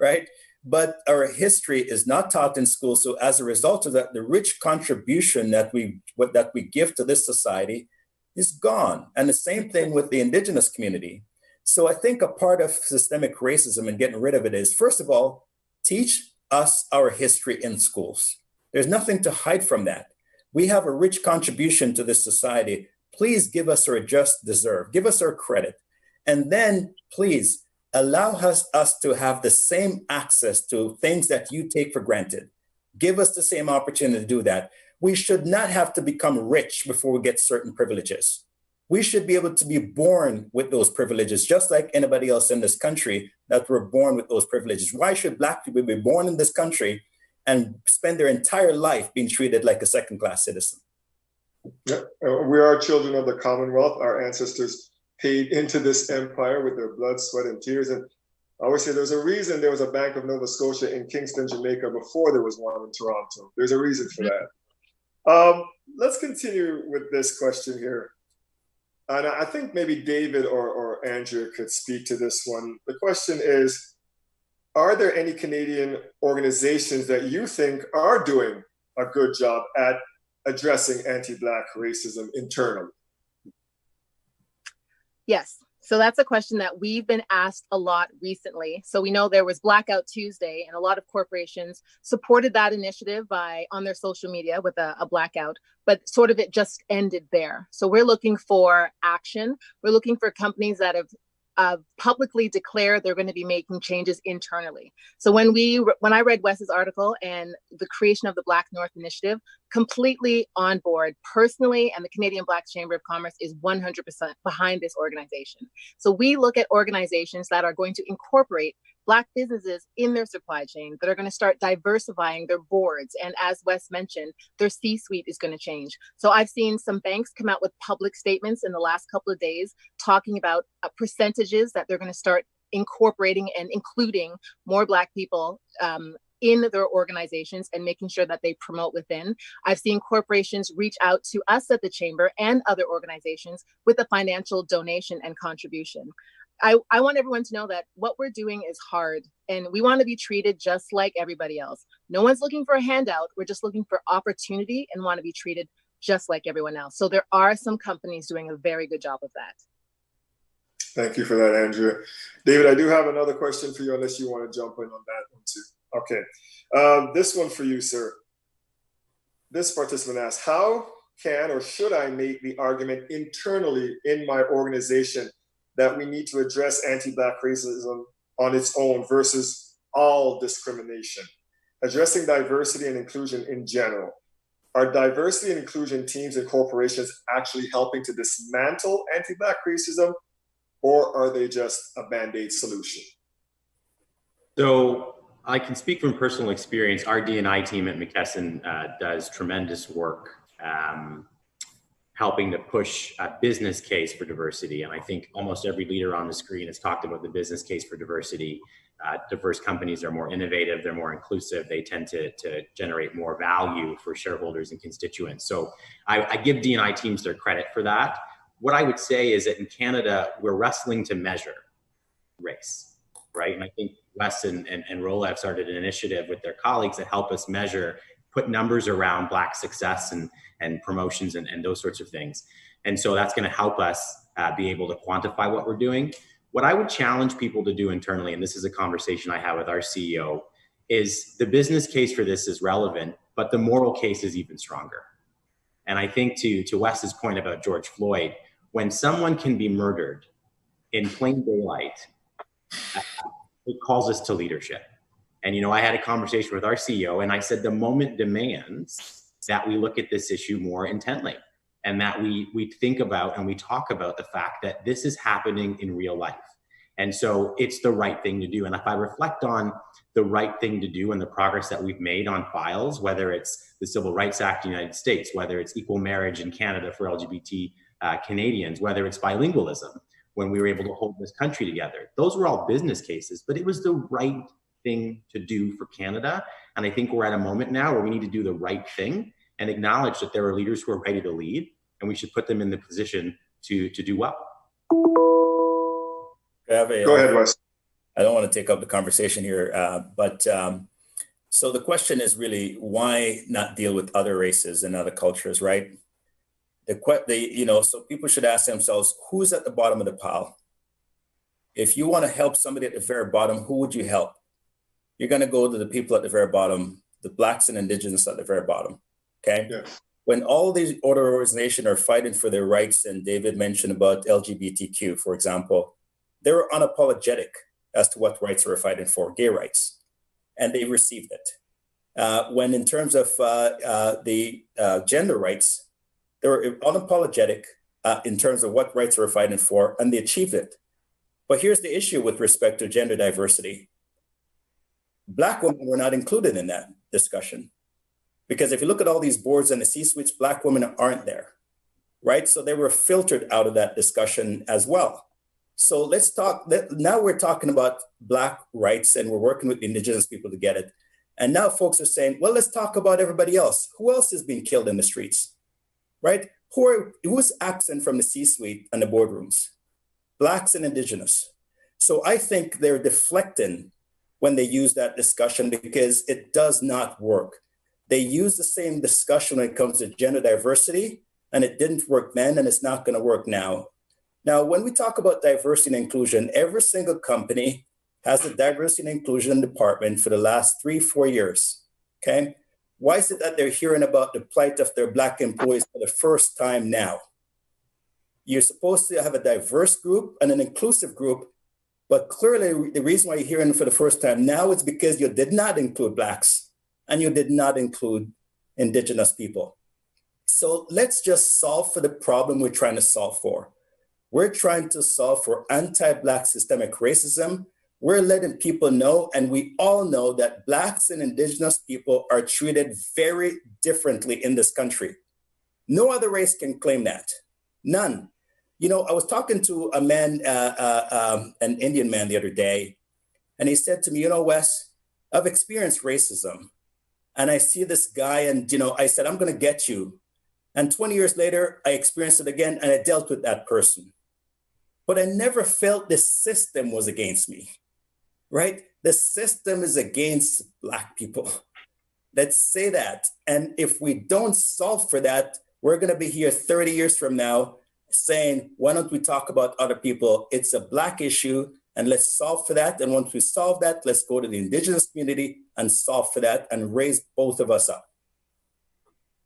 right? But our history is not taught in school. So as a result of that, the rich contribution that we give to this society is gone. And the same thing with the Indigenous community. So I think a part of systemic racism and getting rid of it is, first of all, teach us our history in schools. There's nothing to hide from that. We have a rich contribution to this society. Please give us our just deserve. Give us our credit. And then please allow us to have the same access to things that you take for granted. Give us the same opportunity to do that. We should not have to become rich before we get certain privileges. We should be able to be born with those privileges, just like anybody else in this country that were born with those privileges. Why should Black people be born in this country and spend their entire life being treated like a second-class citizen? Yeah. We are children of the Commonwealth. Our ancestors paid into this empire with their blood, sweat, and tears. And I always say there's a reason there was a Bank of Nova Scotia in Kingston, Jamaica before there was one in Toronto. There's a reason for that. Let's continue with this question here. And I think maybe David or Andrea could speak to this one. The question is, are there any Canadian organizations that you think are doing a good job at addressing anti-Black racism internally? Yes. So that's a question that we've been asked a lot recently. So we know there was Blackout Tuesday, and a lot of corporations supported that initiative on their social media with a blackout, but sort of it just ended there. So we're looking for action. We're looking for companies that have publicly declare they're going to be making changes internally. So when I read Wes's article and the creation of the BlackNorth initiative, completely on board personally, and the Canadian Black Chamber of Commerce is 100% behind this organization. So we look at organizations that are going to incorporate Black businesses in their supply chain, that are going to start diversifying their boards. And as Wes mentioned, their C-suite is going to change. So I've seen some banks come out with public statements in the last couple of days talking about percentages that they're going to start incorporating and including more Black people in their organizations and making sure that they promote within. I've seen corporations reach out to us at the Chamber and other organizations with a financial donation and contribution. I want everyone to know that what we're doing is hard, and we want to be treated just like everybody else. No one's looking for a handout. We're just looking for opportunity and want to be treated just like everyone else. So there are some companies doing a very good job of that. Thank you for that, Andrea. David, I do have another question for you, unless you want to jump in on that one too. Okay. This one for you, sir. This participant asks, how can or should I make the argument internally in my organization that we need to address anti-Black racism on its own versus all discrimination? Addressing diversity and inclusion in general. Are diversity and inclusion teams and corporations actually helping to dismantle anti-Black racism, or are they just a Band-Aid solution? So I can speak from personal experience. Our D&I team at McKesson does tremendous work helping to push a business case for diversity. And I think almost every leader on the screen has talked about the business case for diversity. Diverse companies are more innovative, they're more inclusive, they tend to generate more value for shareholders and constituents. So I give D&I teams their credit for that. What I would say is that in Canada, we're wrestling to measure race, right? And I think Wes and Rola have started an initiative with their colleagues that help us measure, put numbers around Black success and promotions and those sorts of things. And so that's going to help us be able to quantify what we're doing. What I would challenge people to do internally, and this is a conversation I have with our CEO, is the business case for this is relevant, but the moral case is even stronger. And I think to Wes's point about George Floyd, when someone can be murdered in plain daylight, it calls us to leadership. And, I had a conversation with our CEO and I said, the moment demands that we look at this issue more intently and that we think about and we talk about the fact that this is happening in real life. And so it's the right thing to do. And if I reflect on the right thing to do and the progress that we've made on files, whether it's the Civil Rights Act in the United States, whether it's equal marriage in Canada for LGBT Canadians, whether it's bilingualism, when we were able to hold this country together, those were all business cases, but it was the right thing to do for Canada. And I think we're at a moment now where we need to do the right thing and acknowledge that there are leaders who are ready to lead, and we should put them in the position to do well. Go ahead, Wes. I don't want to take up the conversation here, but so the question is really, why not deal with other races and other cultures, right? So people should ask themselves, who's at the bottom of the pile? If you want to help somebody at the very bottom, who would you help? You're going to go to the people at the very bottom, the Blacks and Indigenous at the very bottom, okay? Yeah. When all these other organizations are fighting for their rights, and David mentioned about LGBTQ, for example, they were unapologetic as to what rights they were fighting for, gay rights, and they received it. When in terms of the gender rights, they were unapologetic in terms of what rights they were fighting for, and they achieved it. But here's the issue with respect to gender diversity. Black women were not included in that discussion. Because if you look at all these boards and the C-suites, Black women aren't there, right? So they were filtered out of that discussion as well. So let's talk, now we're talking about Black rights and we're working with Indigenous people to get it. And now folks are saying, well, let's talk about everybody else. Who else is being killed in the streets, right? Who's absent from the C-suite and the boardrooms? Blacks and Indigenous. So I think they're deflecting when they use that discussion because it does not work. They use the same discussion when it comes to gender diversity, and it didn't work then, and it's not going to work now. Now, when we talk about diversity and inclusion, every single company has a diversity and inclusion department for the last 3-4 years, okay? Why is it that they're hearing about the plight of their Black employees for the first time now? You're supposed to have a diverse group and an inclusive group, but clearly the reason why you're hearing it for the first time now is because you did not include Blacks and you did not include Indigenous people. So let's just solve for the problem we're trying to solve for. We're trying to solve for anti-Black systemic racism. We're letting people know, and we all know, that Blacks and Indigenous people are treated very differently in this country. No other race can claim that. None. You know, I was talking to a man, an Indian man the other day, and he said to me, you know, Wes, I've experienced racism. And I see this guy and, you know, I said, I'm going to get you. And 20 years later, I experienced it again and I dealt with that person. But I never felt the system was against me, right? The system is against Black people. Let's say that. And if we don't solve for that, we're going to be here 30 years from now saying, why don't we talk about other people? It's a Black issue and let's solve for that. And once we solve that, let's go to the Indigenous community and solve for that and raise both of us up.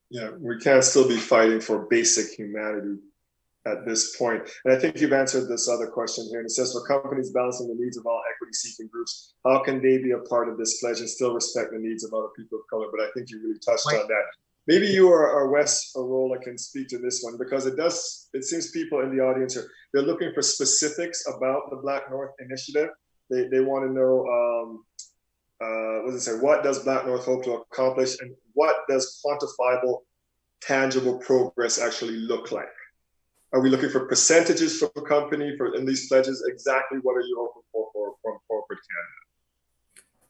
Yeah, we can't still be fighting for basic humanity at this point. And I think you've answered this other question here. And it says, for companies balancing the needs of all equity-seeking groups, how can they be a part of this pledge and still respect the needs of other people of color? But I think you really touched on that. Maybe you or Wes or Rola can speak to this one, because it seems people in the audience they're looking for specifics about the BlackNorth initiative. They want to know, what does BlackNorth hope to accomplish, and what does quantifiable, tangible progress actually look like? Are we looking for percentages from a company in these pledges? Exactly what are you hoping for from corporate Canada?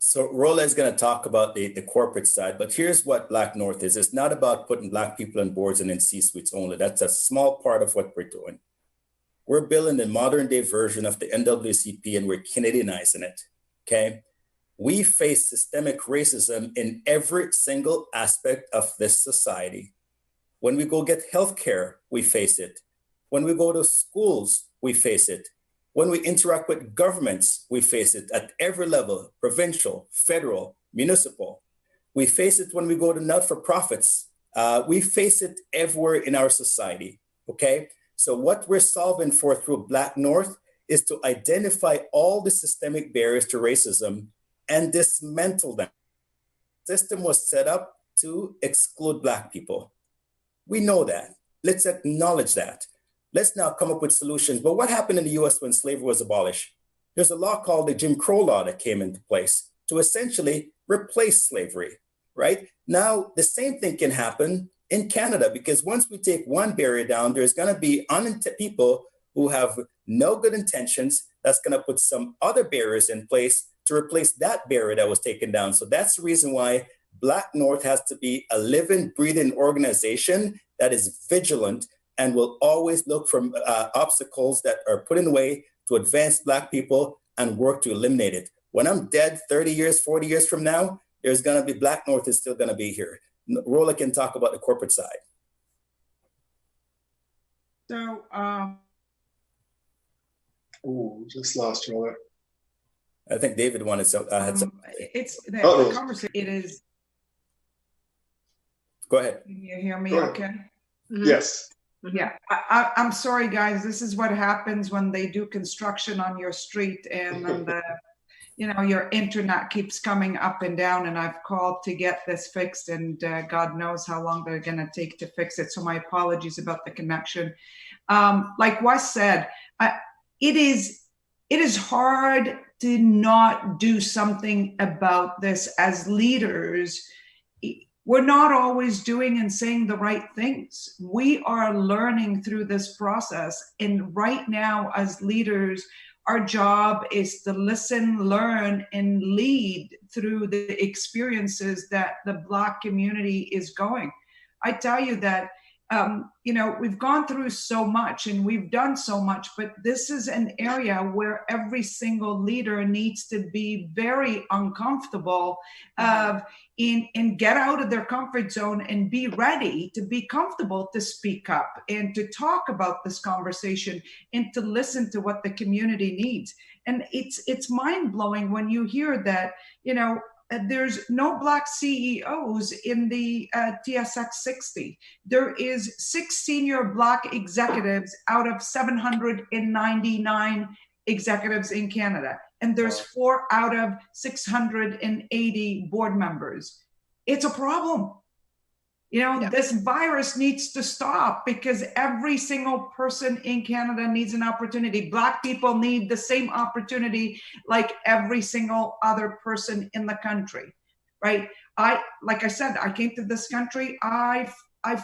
So Rola is going to talk about the corporate side, but here's what BlackNorth is. It's not about putting Black people on boards and in C-suites only. That's a small part of what we're doing. We're building the modern day version of the NAACP and we're Canadianizing it, okay? We face systemic racism in every single aspect of this society. When we go get healthcare, we face it. When we go to schools, we face it. When we interact with governments, we face it at every level, provincial, federal, municipal. We face it when we go to not-for-profits. We face it everywhere in our society, okay? So what we're solving for through BlackNorth is to identify all the systemic barriers to racism and dismantle them. The system was set up to exclude Black people. We know that. Let's acknowledge that. Let's now come up with solutions. But what happened in the US when slavery was abolished? There's a law called the Jim Crow law that came into place to essentially replace slavery, right? Now, the same thing can happen in Canada, because once we take one barrier down, there's going to be people who have no good intentions that's going to put some other barriers in place to replace that barrier that was taken down. So that's the reason why BlackNorth has to be a living, breathing organization that is vigilant and will always look for obstacles that are put in the way to advance Black people and work to eliminate it. When I'm dead 30 years, 40 years from now, there's going to be BlackNorth is still going to be here. Rola can talk about the corporate side. So, just lost Rola. I think David wanted some. Had some. It's the conversation. It is. Go ahead. Can you hear me? Okay. Mm-hmm. Yes. Yeah, I'm sorry, guys. This is what happens when they do construction on your street, and then your internet keeps coming up and down. And I've called to get this fixed, and God knows how long they're going to take to fix it. So my apologies about the connection. Like Wes said, it is hard to not do something about this as leaders. We're not always doing and saying the right things. We are learning through this process. And right now, as leaders, our job is to listen, learn, and lead through the experiences that the Black community is going. I tell you that you know, we've gone through so much and we've done so much, but this is an area where every single leader needs to be very uncomfortable and get out of their comfort zone and be ready to be comfortable to speak up and to talk about this conversation and to listen to what the community needs. And it's mind-blowing when you hear that, you know, there's no Black CEOs in the TSX 60. There is 6 senior Black executives out of 799 executives in Canada. And there's 4 out of 680 board members. It's a problem. You know, this virus needs to stop because every single person in Canada needs an opportunity. Black people need the same opportunity like every single other person in the country, right? Like I said, I came to this country, I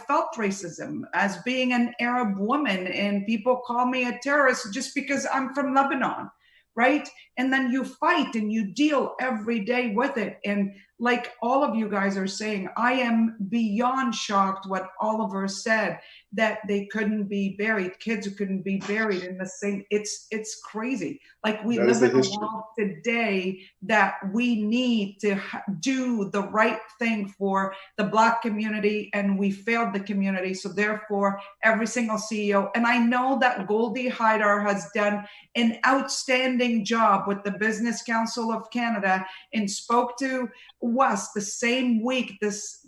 felt racism as being an Arab woman, and people call me a terrorist just because I'm from Lebanon, right? And then you fight and you deal every day with it. And like all of you guys are saying, I am beyond shocked what Oliver said, that they couldn't be buried, kids who couldn't be buried in the same, it's crazy. Like we live in a world today that we need to do the right thing for the Black community, and we failed the community. So therefore, every single CEO, and I know that Goldie Haidar has done an outstanding job with the Business Council of Canada and spoke to Wes the same week this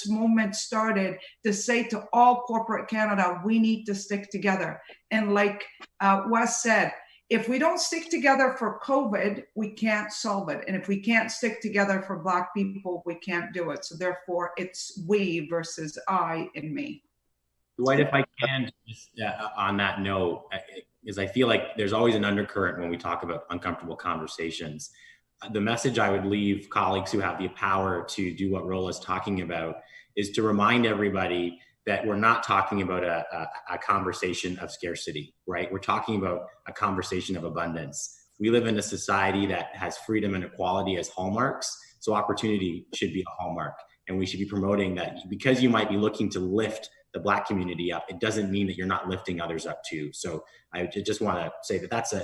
moment started to say to all corporate Canada, we need to stick together. And like Wes said, if we don't stick together for COVID, we can't solve it. And if we can't stick together for Black people, we can't do it. So therefore, it's we versus I and me. Dwight, if I can, just on that note, because I feel like there's always an undercurrent when we talk about uncomfortable conversations. The message I would leave colleagues who have the power to do what Rola is talking about is to remind everybody that we're not talking about a conversation of scarcity, right? We're talking about a conversation of abundance. We live in a society that has freedom and equality as hallmarks, so opportunity should be a hallmark. And we should be promoting that. Because you might be looking to lift the Black community up, it doesn't mean that you're not lifting others up too. So I just want to say that that's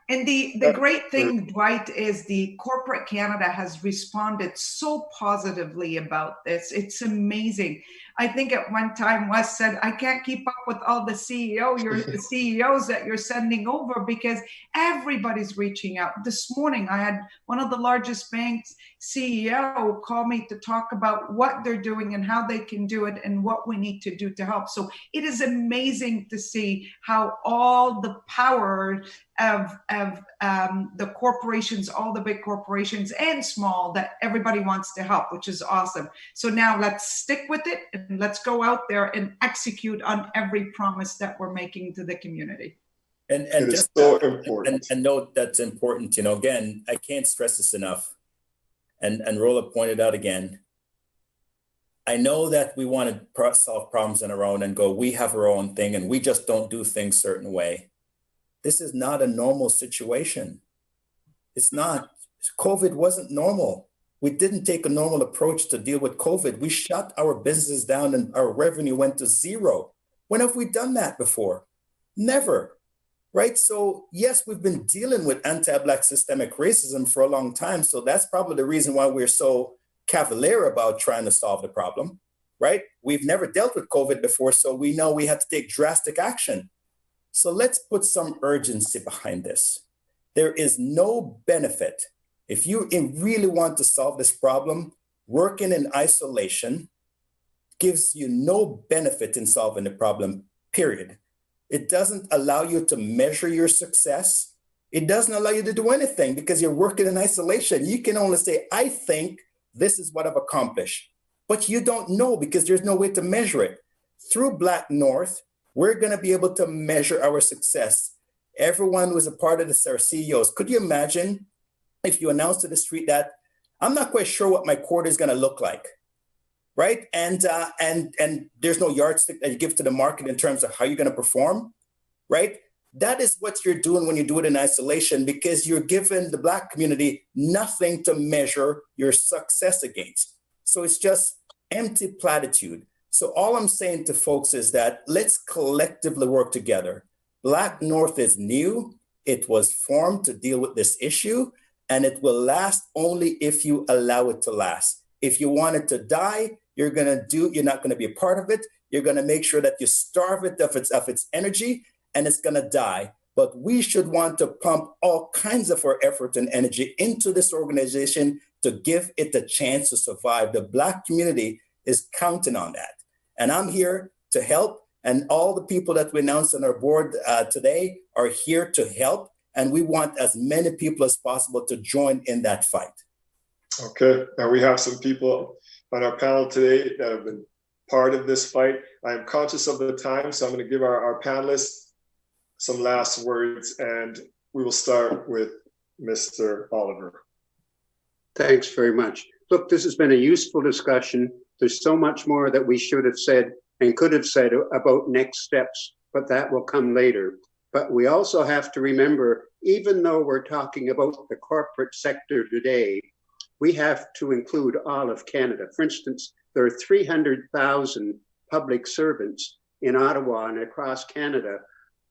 And the great thing, Dwight, is the corporate Canada has responded so positively about this. It's amazing. I think at one time Wes said, I can't keep up with all the CEOs that you're sending over because everybody's reaching out. This morning, I had one of the largest banks CEO call me to talk about what they're doing and how they can do it and what we need to do to help. So it is amazing to see how all the power of the corporations, all the big corporations and small, that everybody wants to help, which is awesome. So now let's stick with it and let's go out there and execute on every promise that we're making to the community. And just so important. And note that's important. You know, again, I can't stress this enough. And Rola pointed out again, I know that we want to solve problems on our own and go, we have our own thing and we just don't do things a certain way. This is not a normal situation. It's not. COVID wasn't normal. We didn't take a normal approach to deal with COVID. We shut our businesses down and our revenue went to zero. When have we done that before? Never, right? So yes, we've been dealing with anti-Black systemic racism for a long time. So that's probably the reason why we're so cavalier about trying to solve the problem, right? We've never dealt with COVID before, so we know we had to take drastic action. So let's put some urgency behind this. There is no benefit. If you really want to solve this problem, working in isolation gives you no benefit in solving the problem, period. It doesn't allow you to measure your success. It doesn't allow you to do anything because you're working in isolation. You can only say, I think this is what I've accomplished, but you don't know because there's no way to measure it. Through BlackNorth, we're going to be able to measure our success. Everyone who is a part of this, our CEOs. Could you imagine if you announced to the street that I'm not quite sure what my quarter is going to look like, right? And there's no yardstick that you give to the market in terms of how you're going to perform, right? That is what you're doing when you do it in isolation because you're giving the Black community nothing to measure your success against. So it's just empty platitude. So all I'm saying to folks is that let's collectively work together. BlackNorth is new. It was formed to deal with this issue, and it will last only if you allow it to last. If you want it to die, you're not going to be a part of it. You're going to make sure that you starve it of its energy, and it's going to die. But we should want to pump all kinds of our effort and energy into this organization to give it the chance to survive. The Black community is counting on that. And I'm here to help. And all the people that we announced on our board today are here to help. And we want as many people as possible to join in that fight. Okay, and we have some people on our panel today that have been part of this fight. I'm conscious of the time, so I'm going to give our panelists some last words, and we will start with Mr. Oliver. Thanks very much. Look, this has been a useful discussion. There's so much more that we should have said and could have said about next steps, but that will come later. But we also have to remember, even though we're talking about the corporate sector today, we have to include all of Canada. For instance, there are 300,000 public servants in Ottawa and across Canada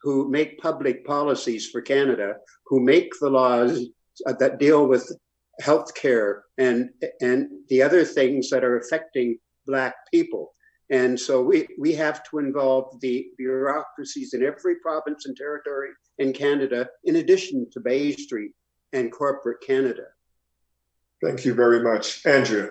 who make public policies for Canada, who make the laws that deal with healthcare and the other things that are affecting Black people. And so we have to involve the bureaucracies in every province and territory in Canada, in addition to Bay Street and corporate Canada. Thank you very much. Andrea.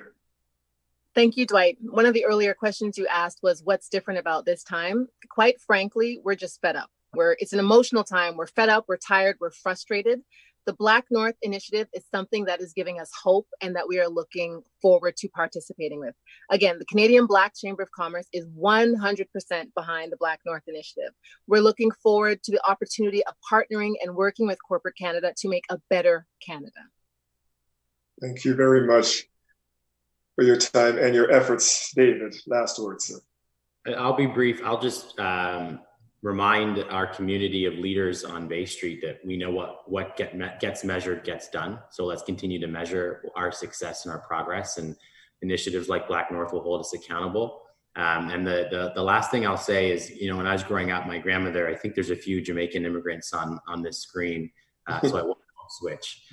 Thank you, Dwight. One of the earlier questions you asked was what's different about this time? Quite frankly, we're just fed up. It's an emotional time. We're fed up, we're tired, we're frustrated. The BlackNorth initiative is something that is giving us hope and that we are looking forward to participating with. Again, the Canadian Black Chamber of Commerce is 100% behind the BlackNorth initiative. We're looking forward to the opportunity of partnering and working with corporate Canada to make a better Canada. Thank you very much for your time and your efforts. David, last words, sir. I'll be brief. I'll just remind our community of leaders on Bay Street that we know what gets measured gets done. So let's continue to measure our success and our progress, and initiatives like BlackNorth will hold us accountable. And the last thing I'll say is, when I was growing up, my grandmother, I think there's a few Jamaican immigrants on this screen, so I won't switch.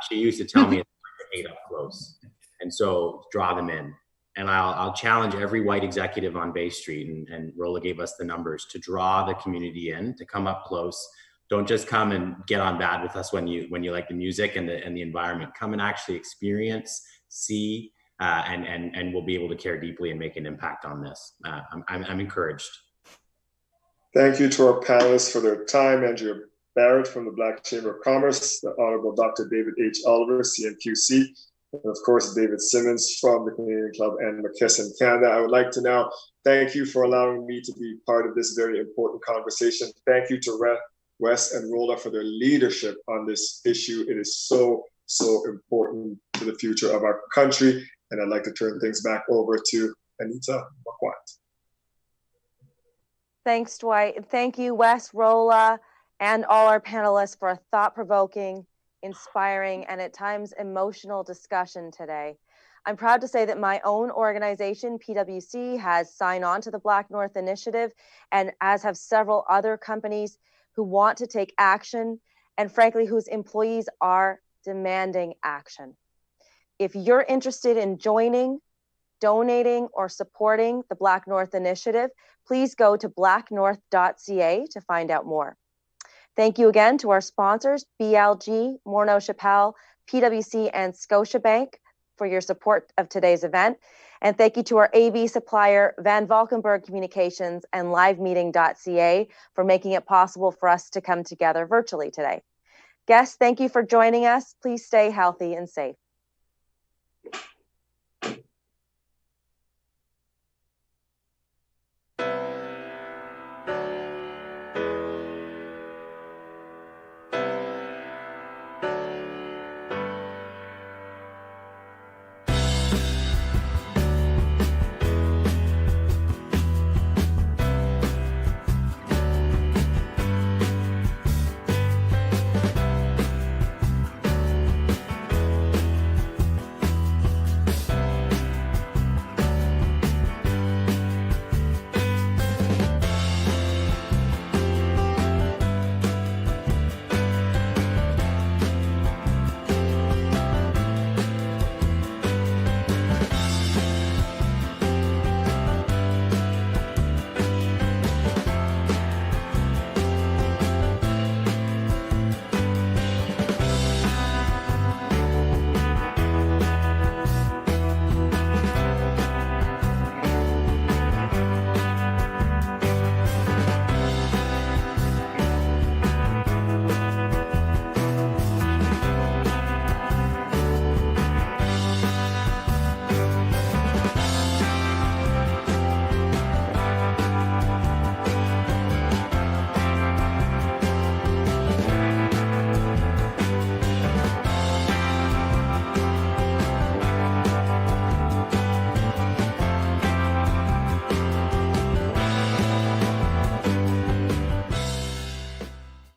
She used to tell me it's like 8 up close. And so draw them in. And I'll challenge every white executive on Bay Street, and Rola gave us the numbers, to draw the community in, to come up close. Don't just come and get on bad with us when you like the music and the environment. Come and actually experience, see, and we'll be able to care deeply and make an impact on this. I'm encouraged. Thank you to our panelists for their time. Andria Barrett from the Black Chamber of Commerce, the Honorable Dr. David H. Oliver, CNQC, and of course, David Simmonds from the Canadian Club and McKesson Canada. I would like to now thank you for allowing me to be part of this very important conversation. Thank you to Wes and Rola for their leadership on this issue. It is so, so important to the future of our country. And I'd like to turn things back over to Anita Marquardt. Thanks, Dwight. Thank you, Wes, Rola, and all our panelists for a thought-provoking, inspiring, and at times emotional discussion today. I'm proud to say that my own organization, PwC, has signed on to the BlackNorth initiative, and as have several other companies who want to take action, and frankly, whose employees are demanding action. If you're interested in joining, donating, or supporting the BlackNorth initiative, please go to blacknorth.ca to find out more. Thank you again to our sponsors, BLG, Morneau Shepell, PwC, and Scotiabank for your support of today's event. And thank you to our AV supplier, Van Valkenburg Communications and LiveMeeting.ca for making it possible for us to come together virtually today. Guests, thank you for joining us. Please stay healthy and safe.